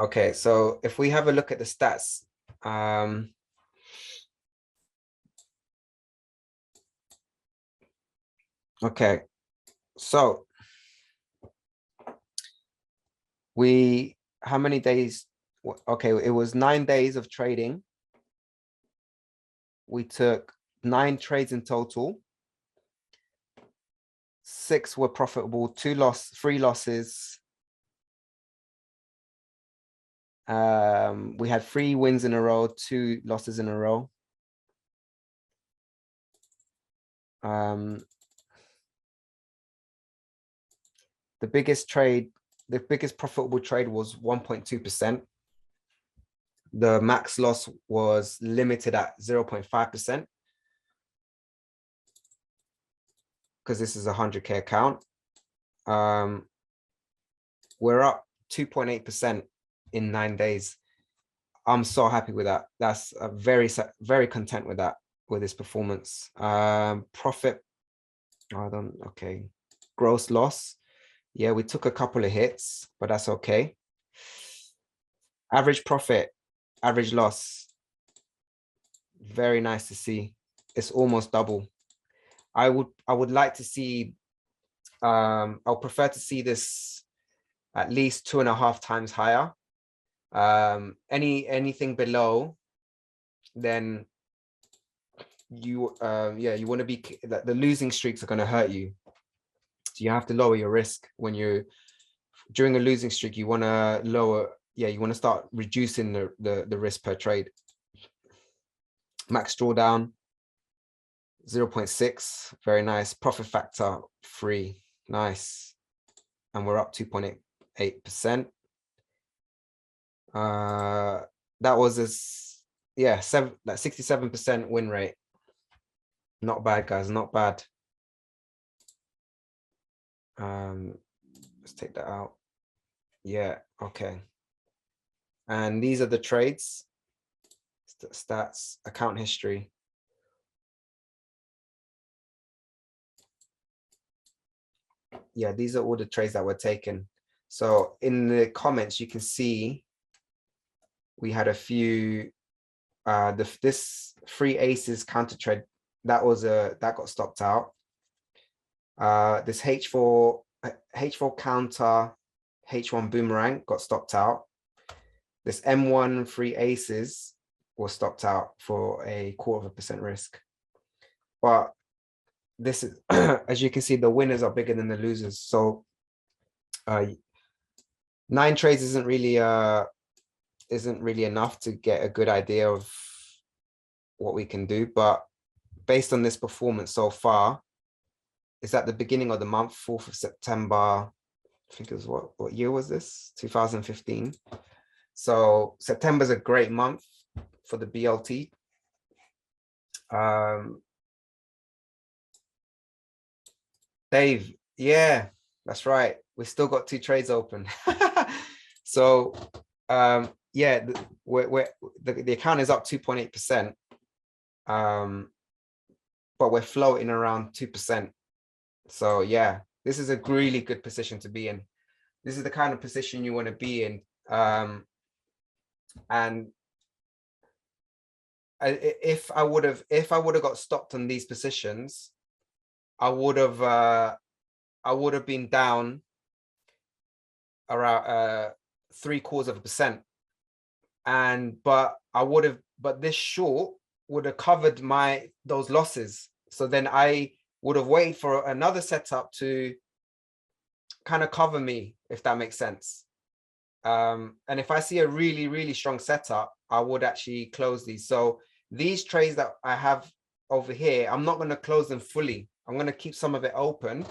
Okay, so if we have a look at the stats, okay, so how many days? Okay, it was 9 days of trading. We took 9 trades in total. 6 were profitable, 3 losses. We had 3 wins in a row, 2 losses in a row. The biggest profitable trade was 1.2%. The max loss was limited at 0.5%. because this is a 100K account. We're up 2.8% in 9 days. I'm so happy with that. That's a very content with that, with this performance. Profit, okay. Gross loss. Yeah, we took a couple of hits, but that's okay. Average profit, average loss. Very nice to see. It's almost double. I would like to see, I'll prefer to see this at least 2.5 times higher. Anything below, then you you want to be, the losing streaks are going to hurt you. So you have to lower your risk when you're during a losing streak. You want to lower, you want to start reducing the risk per trade. Max drawdown 0.6, very nice. Profit factor 3, nice. And we're up 2.8%. That was that 67% win rate. Not bad, guys, not bad. Let's take that out. Yeah, okay. And these are the trades, stats, account history. Yeah, these are all the trades that were taken. So in the comments, you can see we had a few, this 3 aces counter trade, that got stopped out. This H4 counter, H1 boomerang got stopped out. This M1 3 aces was stopped out for a 0.25% risk. But this is, as you can see, the winners are bigger than the losers. So 9 trades isn't really enough to get a good idea of what we can do. But based on this performance so far, it's at the beginning of the month, 4th of September. I think it was what year was this? 2015. So September is a great month for the BLT. Dave, yeah, that's right. We still got 2 trades open. So yeah, the account is up 2.8%. But we're floating around 2%. So yeah, this is a really good position to be in. This is the kind of position you want to be in. And if I would have got stopped on these positions, I would have been down around 0.75%. But this short would have covered those losses. So then I would have waited for another setup to kind of cover me, if that makes sense. And if I see a really, really strong setup, I would actually close these. So these trades that I have over here, I'm not going to close them fully. I'm going to keep some of it open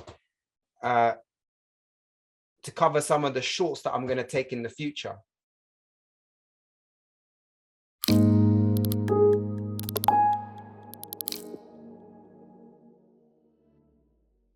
to cover some of the shorts that I'm going to take in the future.